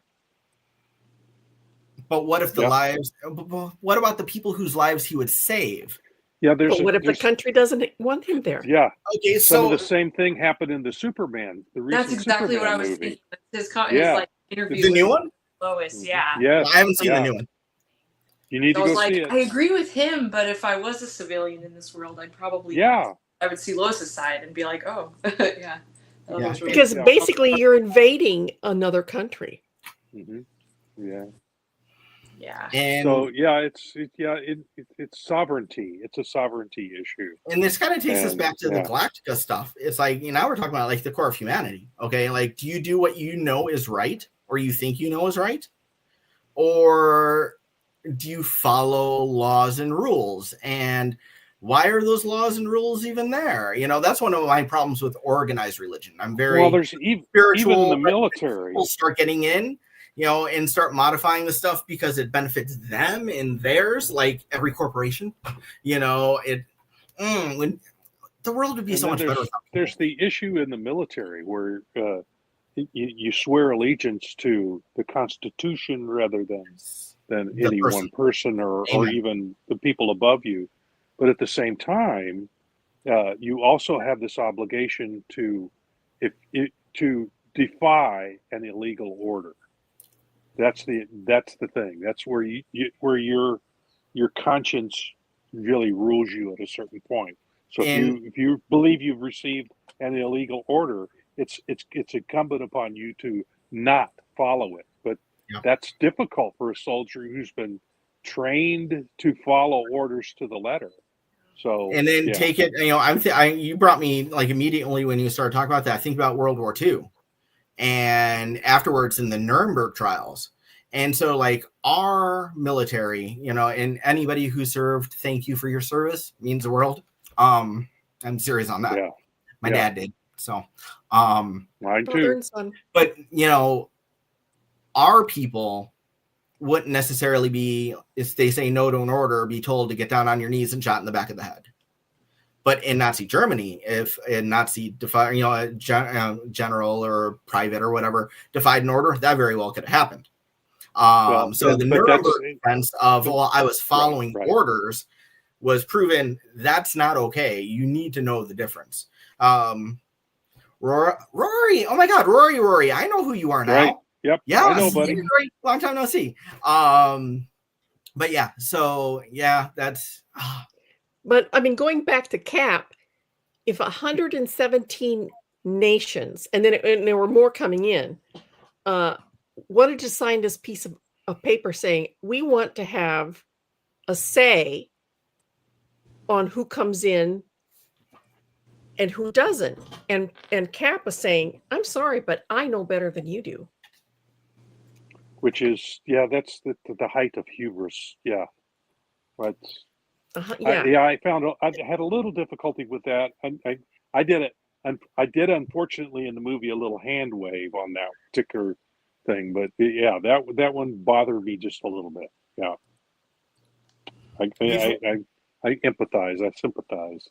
But what if what about the people whose lives he would save? Yeah, but what if the country doesn't want him there? Yeah. Okay, some of the same thing happened in the Superman. That's exactly Superman what I was movie. thinking. His interview. The new one? Lois, yeah. Yes. I haven't seen the new one. You need to go see it. I agree with him, but if I was a civilian in this world, I'd probably I would see Lois's side and be like, oh, yeah. Because basically you're invading another country. Mm-hmm. Yeah. Yeah. And so it's sovereignty. It's a sovereignty issue. And this kind of takes us back to the Galactica stuff. It's like, now we're talking about like the core of humanity. Okay. Like, do you do what you know is right, or you think you know is right? Or do you follow laws and rules? And why are those laws and rules even there? That's one of my problems with organized religion. I'm very there's spiritual. Even in the military, people start getting in, and start modifying the stuff because it benefits them and theirs, like every corporation. When the world would be so much better. There's the issue in the military where you swear allegiance to the Constitution rather than any one person or even the people above you. But at the same time, you also have this obligation to defy an illegal order. That's the thing. That's where where your conscience really rules you at a certain point. So if you believe you've received an illegal order, it's incumbent upon you to not follow it. But that's difficult for a soldier who's been trained to follow orders to the letter. So and then take it. You brought me like immediately when you started talking about that. Think about World War II, and afterwards in the Nuremberg trials. And so, like our military, and anybody who served, thank you for your service, means the world. I'm serious on that. Yeah. My dad did. So, mine Father too. and son. But our people wouldn't necessarily be, if they say no to an order, be told to get down on your knees and shot in the back of the head. But in Nazi Germany, if a Nazi a general or private or whatever defied an order, that very well could have happened. So the Nuremberg defense of, well, I was following orders was proven that's not okay. You need to know the difference. Rory, oh my God, Rory, I know who you are now. Right. Yep. Yeah, I know, buddy. Long time no see. But yeah, so yeah, that's. But I mean, going back to Cap, if 117 nations, and there were more coming in, wanted to sign this piece of paper saying we want to have a say on who comes in and who doesn't, and Cap was saying, "I'm sorry, but I know better than you do." Which is, that's the height of hubris. Yeah, but. I found I had a little difficulty with that. I did it, and I did unfortunately in the movie a little hand wave on that particular thing. But yeah, that one bothered me just a little bit. Yeah, I empathize. I sympathize.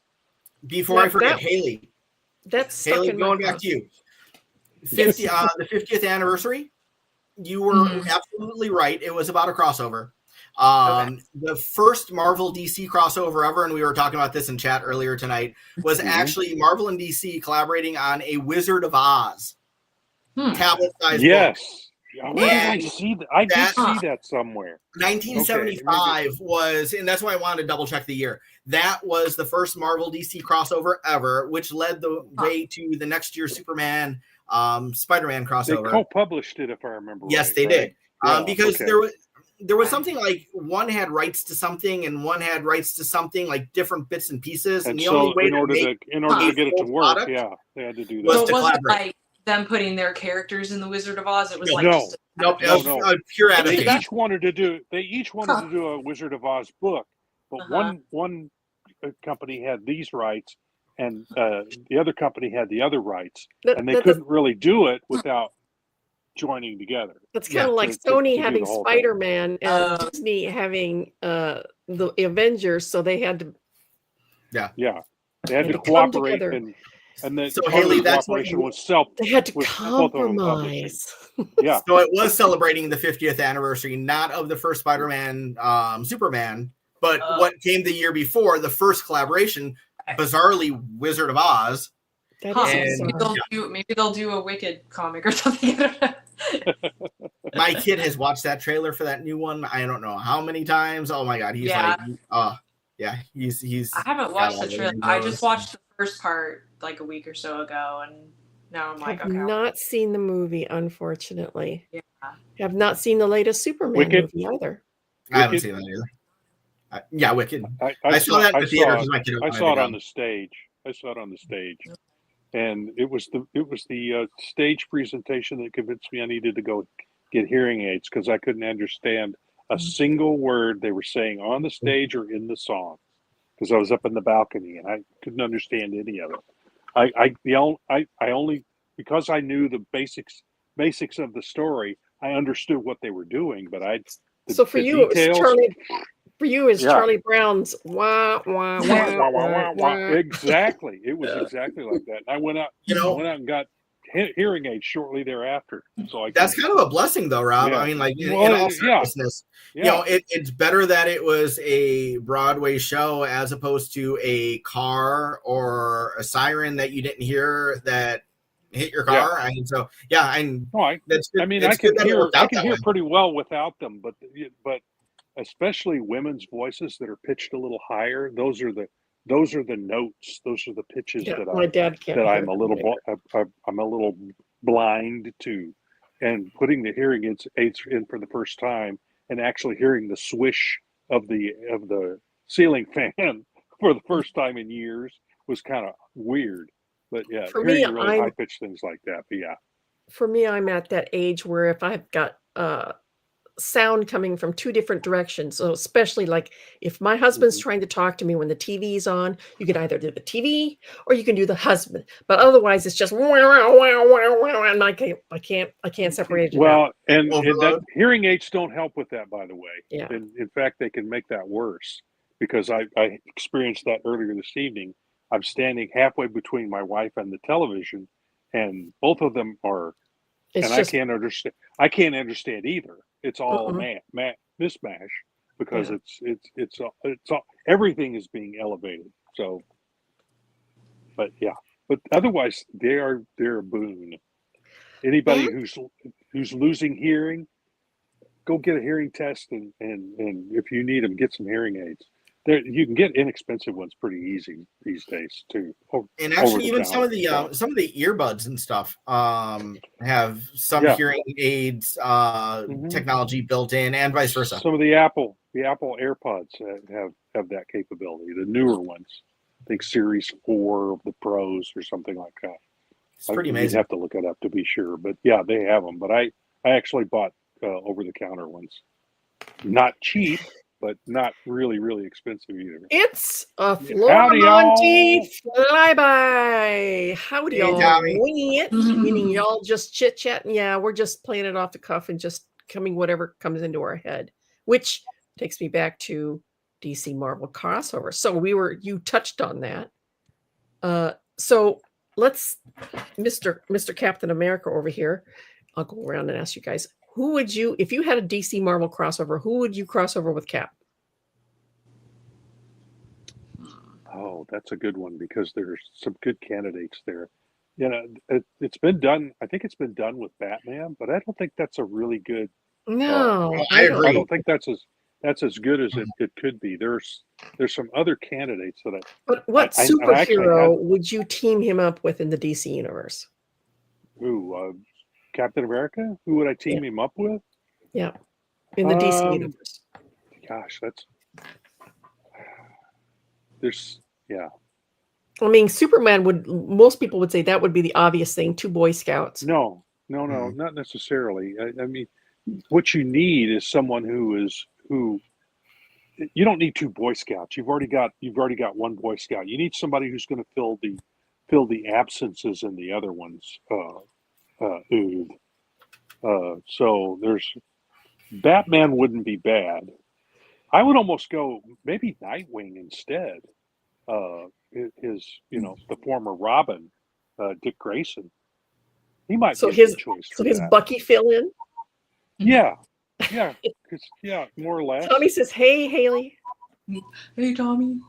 Before I forget, Haley. That's Haley. Going back to you. The 50th anniversary. You were absolutely right. It was about a crossover. The first Marvel DC crossover ever, and we were talking about this in chat earlier tonight, was actually Marvel and DC collaborating on a Wizard of Oz tablet size book. I see that. I did see that somewhere. 1975 was, and that's why I wanted to double check the year. That was the first Marvel DC crossover ever, which led the way to the next year's Superman Spider-Man crossover. They co-published it, if I remember. Yes, they did. Because there was something like one had rights to something and one had rights to something, like different bits and pieces. And the only way in order to get it to work, they had to do that. Was to collaborate. Like them putting their characters in the Wizard of Oz. It was no. Pure adaptation. They each wanted to do a Wizard of Oz book, but one company had these rights, and the other company had the other rights, and they couldn't really do it without joining together. That's kind of like Sony having Spider-Man and Disney having the Avengers, so they had to they had to cooperate, and then so Haley, that's cooperation they had to compromise. Yeah. So it was celebrating the 50th anniversary, not of the first Spider-Man Superman, but what came the year before, the first collaboration, bizarrely Wizard of Oz. Maybe they'll do a Wicked comic or something. My kid has watched that trailer for that new one. I don't know how many times. Oh my God, he's he's. I haven't watched the trailer. I just watched the first part like a week or so ago, and now I'm like, okay. I've not seen the movie, unfortunately. Yeah, have not seen the latest Superman movie either. I haven't seen that either. Wicked. I saw that in the theater because my kid. I saw it on the stage. And it was the stage presentation that convinced me I needed to go get hearing aids because I couldn't understand a single word they were saying on the stage or in the song because I was up in the balcony and I couldn't understand any of it. I only because I knew the basics of the story, I understood what they were doing, but for you it was Charlie. For you, is Charlie Brown's wah wah wah wah wah. Exactly, it was exactly like that. And I went out, and got hearing aids shortly thereafter. So that's kind of a blessing, though, Rob. I mean, like in all seriousness, it's better that it was a Broadway show as opposed to a car or a siren that you didn't hear that hit your car. I mean, so that's good. I mean, I can hear pretty well without them, but. Especially women's voices that are pitched a little higher. Those are the notes. Those are the pitches that I'm a little blind to, and putting the hearing aids in for the first time and actually hearing the swish of the ceiling fan for the first time in years was kind of weird. But yeah, for me, really high pitched things like that. But yeah, for me, I'm at that age where if I've got sound coming from two different directions. So especially like if my husband's trying to talk to me when the TV's on, you can either do the TV or you can do the husband. But otherwise, it's just wow, wow, wow, wow, and I can't separate it. Well, and that hearing aids don't help with that, by the way. Yeah. In fact, they can make that worse because I experienced that earlier this evening. I'm standing halfway between my wife and the television, and both of them are. It's and just, I can't understand either. It's all mismatch because it's all everything is being elevated. So, but otherwise they're a boon. Anybody who's losing hearing, go get a hearing test, and if you need them, get some hearing aids. You can get inexpensive ones pretty easy these days too. And actually, even some of the earbuds and stuff have some hearing aids technology built in, and vice versa. Some of the Apple AirPods have that capability. The newer ones, I think Series 4 of the Pros or something like that. It's pretty amazing. You'd have to look it up to be sure, but yeah, they have them. But I actually bought over-the-counter ones, not cheap, but not really, really expensive either. It's a Florida Monty flyby. Howdy, y'all. Winging it, meaning y'all just chit-chatting. Yeah, we're just playing it off the cuff and just coming whatever comes into our head, which takes me back to DC Marvel crossover. So you touched on that. So let's, Mr. Captain America over here, I'll go around and ask you guys, who would you, if you had a DC Marvel crossover, who would you cross over with Cap? Oh, that's a good one because there's some good candidates there. You know, it's been done. I think it's been done with Batman, but I don't think that's a really good. No, I agree. I don't think that's as good as it could be. There's some other candidates that But what superhero would you team him up with in the DC universe? Ooh, Captain America? Who would I team him up with? Yeah, in the DC universe. Gosh, I mean, Superman most people would say that would be the obvious thing. 2 Boy Scouts. No, not necessarily. I mean, what you need is someone who you don't need 2 Boy Scouts. You've already got 1 Boy Scout. You need somebody who's going to fill the absences in the other ones. So there's Batman wouldn't be bad. I would almost go maybe Nightwing instead. The former Robin, Dick Grayson. He might be a good choice. So his Bucky fill in? Yeah, more or less. Tommy says, "Hey, Haley." Hey, Tommy.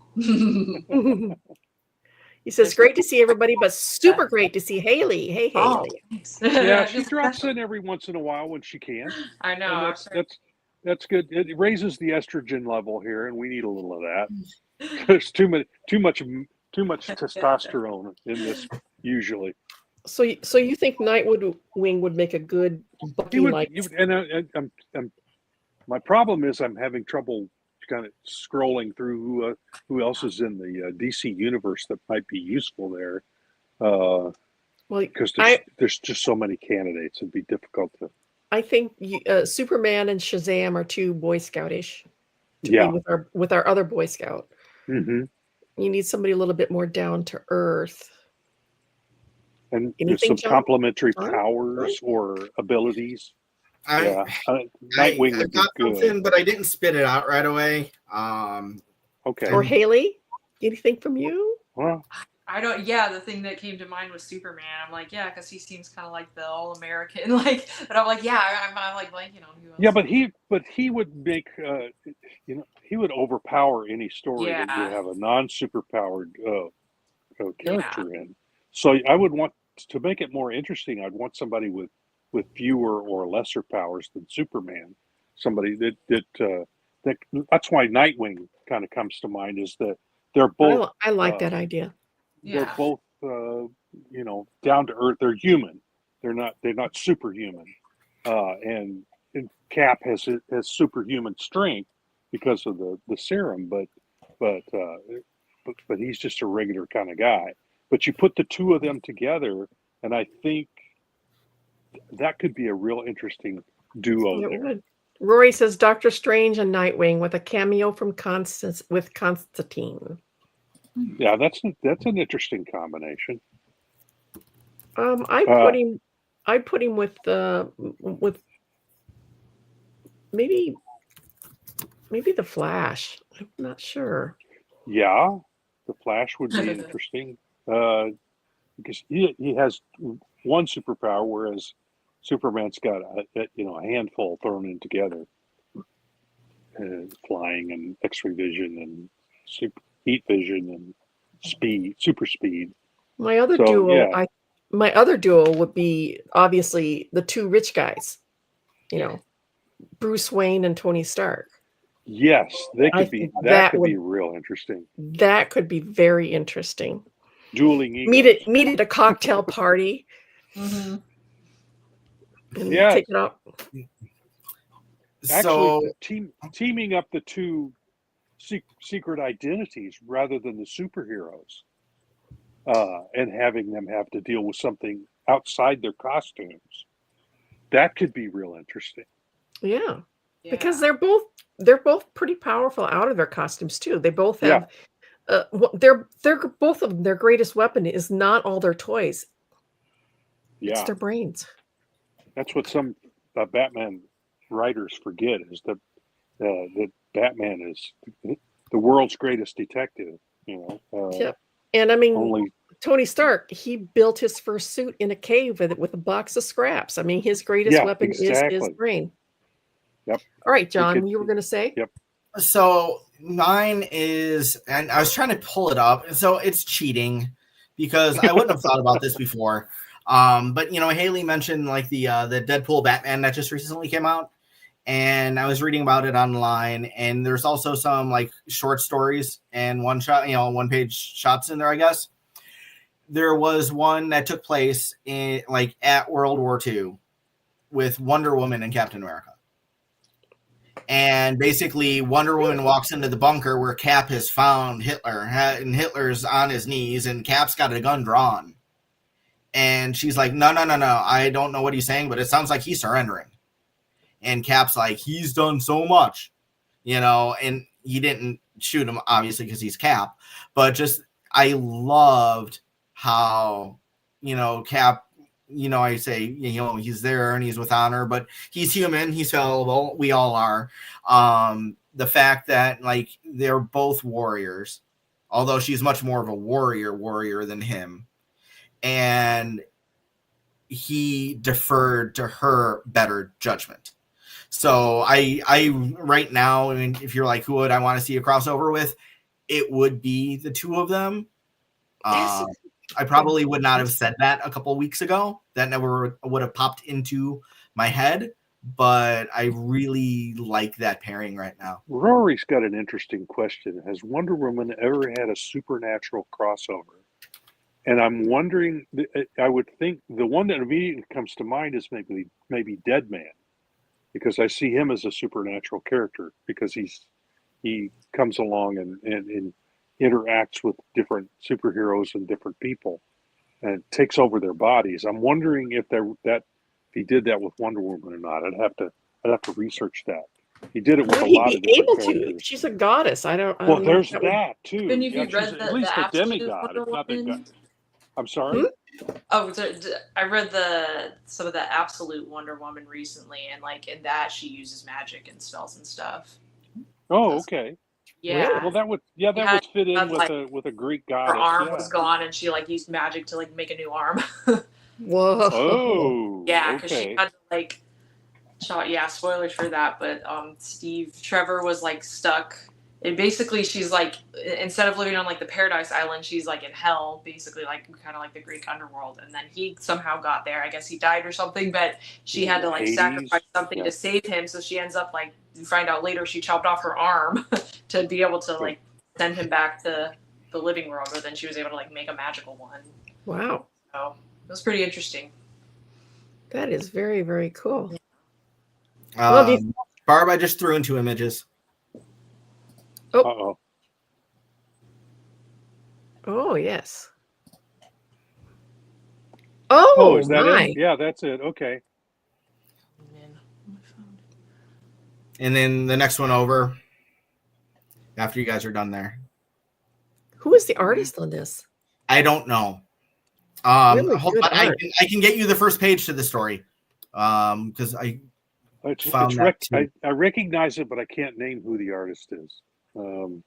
He says, "Great to see everybody, but super great to see Haley." Hey, Haley. Yeah, she drops in every once in a while when she can. I know. That's good. It raises the estrogen level here, and we need a little of that. There's too much testosterone in this usually. So you think Nightwing would make a good Bucky like? My problem is I'm having trouble kind of scrolling through who else is in the DC universe that might be useful there. Because there's just so many candidates, it'd be difficult to. I think Superman and Shazam are 2 Boy Scoutish. Yeah, with our other Boy Scout. Mm-hmm. You need somebody a little bit more down to earth. And there's some complementary powers or abilities. Nightwing would be good. Something, but I didn't spit it out right away. Okay. Or Haley, anything from you? Well, I don't. Yeah, the thing that came to mind was Superman. I'm like, yeah, because he seems kind of like the all-American. Like, but I'm like, yeah, I'm like blanking on who else. Yeah, but he would make he would overpower any story that you have a non-superpowered character in. So I would want to make it more interesting. I'd want somebody with fewer or lesser powers than Superman. Somebody that's why Nightwing kind of comes to mind. Is that they're both. I like that idea. They're both down to earth. They're human. They're not superhuman. And Cap has superhuman strength because of the serum, but he's just a regular kind of guy. But you put the 2 of them together, and I think that could be a real interesting duo there. Rory says Doctor Strange and Nightwing with a cameo from Constantine. Yeah, that's an interesting combination. I put him with maybe the Flash. I'm not sure. Yeah, the Flash would be interesting because he has one superpower, whereas Superman's got a handful thrown in together. Flying and X-ray vision and heat vision and super speed. My other duo would be obviously the two rich guys, Bruce Wayne and Tony Stark. Yes, that could be real interesting. That could be very interesting. Dueling egos. Meet at a cocktail party. Mm-hmm. Yeah. Take it up. Actually, teaming up the two secret identities rather than the superheroes, and having them have to deal with something outside their costumes, that could be real interesting. Yeah. Because they're both pretty powerful out of their costumes too. They both have they're both of them, their greatest weapon is not all their toys. It's their brains. That's what some Batman writers forget, is that Batman is the world's greatest detective. And I mean, Tony Stark, he built his first suit in a cave with a box of scraps. I mean, his greatest weapon is his brain. Yep. All right, John, you were going to say? Yep. So mine is, and I was trying to pull it up. So it's cheating because I wouldn't have thought about this before. But Haley mentioned like the Deadpool Batman that just recently came out, and I was reading about it online. And there's also some like short stories and one page shots in there, I guess. There was one that took place in at World War II with Wonder Woman and Captain America. And basically, Wonder Woman walks into the bunker where Cap has found Hitler, and Hitler's on his knees, and Cap's got a gun drawn. And she's like, no, I don't know what he's saying, but it sounds like he's surrendering. And Cap's like, he's done so much, and he didn't shoot him, obviously, because he's Cap. But just, I loved how, Cap, I say, he's there and he's with honor, but he's human, he's fallible, we all are. The fact that they're both warriors, although she's much more of a warrior than him, and he deferred to her better judgment. So I right now, I mean, if you're like, who would I want to see a crossover with, it would be the two of them. I probably would not have said that a couple of weeks ago. That never would have popped into my head, but I really like that pairing right now. Rory's got an interesting question. Has Wonder Woman ever had a supernatural crossover? And I'm wondering, I would think the one that immediately comes to mind is maybe Dead Man, because I see him as a supernatural character, because he comes along and interacts with different superheroes and different people and takes over their bodies. I'm wondering if he did that with Wonder Woman or not. I'd have to research that. He did it with a lot of different characters. She's a goddess. I don't there's that too. Then if you read at least a demigod. It's not the god. I'm sorry. Oh, I read some of the Absolute Wonder Woman recently, and in that she uses magic and spells and stuff. Oh, okay. Yeah. Well, that would fit in with a Greek goddess. Her arm was gone, and she used magic to make a new arm. Whoa. Oh. Yeah, because she had to shot. Yeah, spoilers for that. But Steve Trevor was stuck. And basically, she's instead of living on the Paradise Island, she's in hell, basically kind of like the Greek underworld. And then he somehow got there. I guess he died or something, but she had to sacrifice something to save him. So she ends up you find out later she chopped off her arm to be able to send him back to the living world. But then she was able to make a magical one. Wow. So it was pretty interesting. That is very, very cool. Barb, I just threw in 2 images. Oh. Uh-oh. Oh, yes. Oh, is that my. it? Yeah, that's it. Okay. and then the next one over after you guys are done there. Who is the artist on this? I don't know. Really hold good on. art. I can get you the first page to the story. Because I found that too. I recognize it, but I can't name who the artist is. All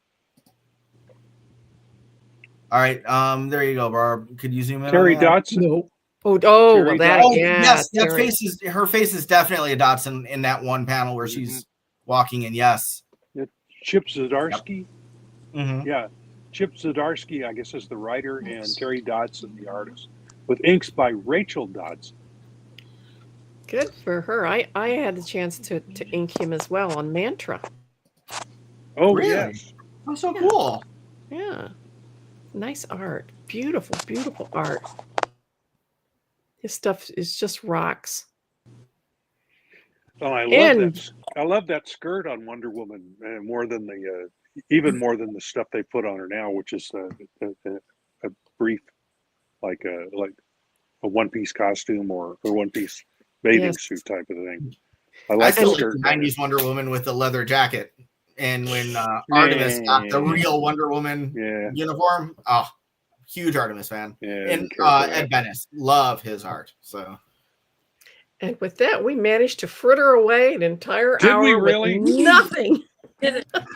right. There you go, Barb. Could you zoom in? Terry Dodson. No. Oh, Terry well, that. Dodson. Yeah, yes, that Terry. face is her face is definitely a Dodson in that one panel where she's walking in. Yes. Chip Zdarsky. Yep. Mm-hmm. Yeah, Chip Zdarsky, I guess, is the writer, and Terry Dodson, the artist, with inks by Rachel Dodson. Good for her. I had the chance to ink him as well on Mantra. Oh, really? Yes. Oh, so cool. Yeah. Nice art. Beautiful, beautiful art. His stuff is just rocks. Oh, I love that skirt on Wonder Woman, more than even more than the stuff they put on her now, which is a brief, like a one-piece costume or one-piece bathing suit type of thing. I still like the 90s Wonder Woman with the leather jacket. And when Artemis got the real Wonder Woman uniform, huge Artemis fan. Yeah, and Ed Benes, love his art. So, and with that, we managed to fritter away an entire hour. Did we really? With nothing.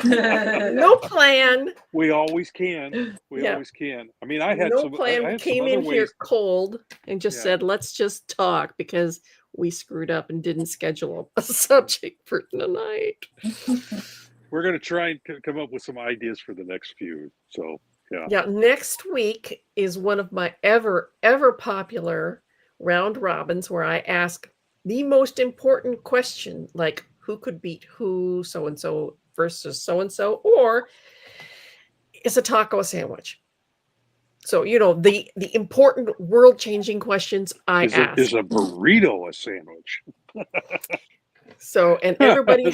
No plan. We always can. We always can. I mean, I had no plan. We came in here cold and just said, let's just talk because we screwed up and didn't schedule a subject for tonight. We're going to try and come up with some ideas for the next few. So, yeah. Yeah. Next week is one of my ever popular round robins where I ask the most important question, like who could beat who, so-and-so versus so-and-so, or is a taco a sandwich? So, the important world-changing questions I ask. Is a burrito a sandwich? So, and everybody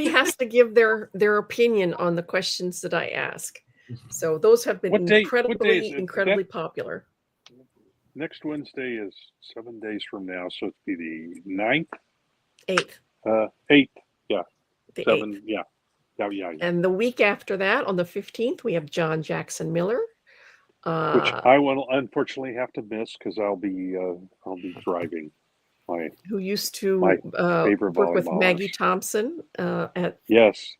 has to give their opinion on the questions that I ask. So those have been incredibly popular. Next Wednesday is 7 days from now, so it'd be the 9th? 8th. 8th, yeah. The 7, 8th. yeah. Yeah. And the week after that, on the 15th, we have John Jackson Miller. Which I will unfortunately have to miss because I'll be driving. Who used to work with Maggie Thompson Yes.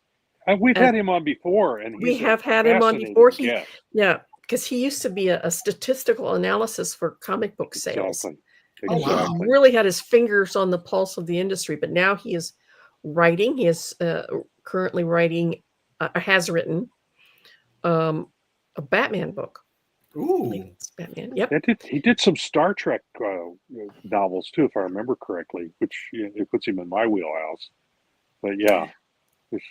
We've had him on before, and we have had him on before. Because he used to be a statistical analysis for comic book sales. Exactly. He really had his fingers on the pulse of the industry, but now he is writing. He is currently writing, has written a Batman book. Ooh, Batman. Yep. He did some Star Trek novels too, if I remember correctly, which it puts him in my wheelhouse. But yeah.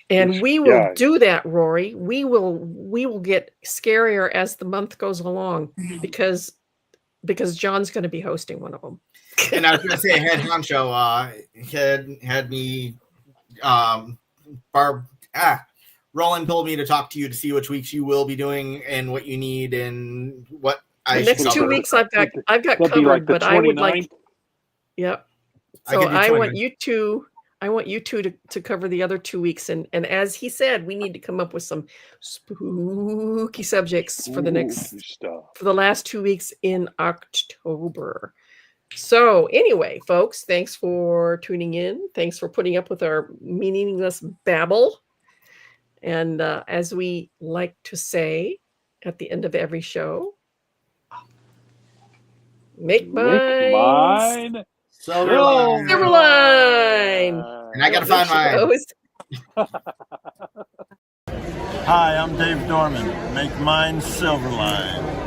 We will do that, Rory. We will get scarier as the month goes along because John's going to be hosting one of them. And I was going to say, Head Honcho had me, Roland told me to talk to you to see which weeks you will be doing and what you need and what the next 2 weeks I've got covered, like but 29th? I would like. Yep. So I want you two to cover the other 2 weeks, and as he said, we need to come up with some spooky subjects for the last 2 weeks in October. So anyway, folks, thanks for tuning in. Thanks for putting up with our meaningless babble. And as we like to say at the end of every show, make mine Silverline. And I got to find mine. Hi, I'm Dave Dorman. Make mine Silverline.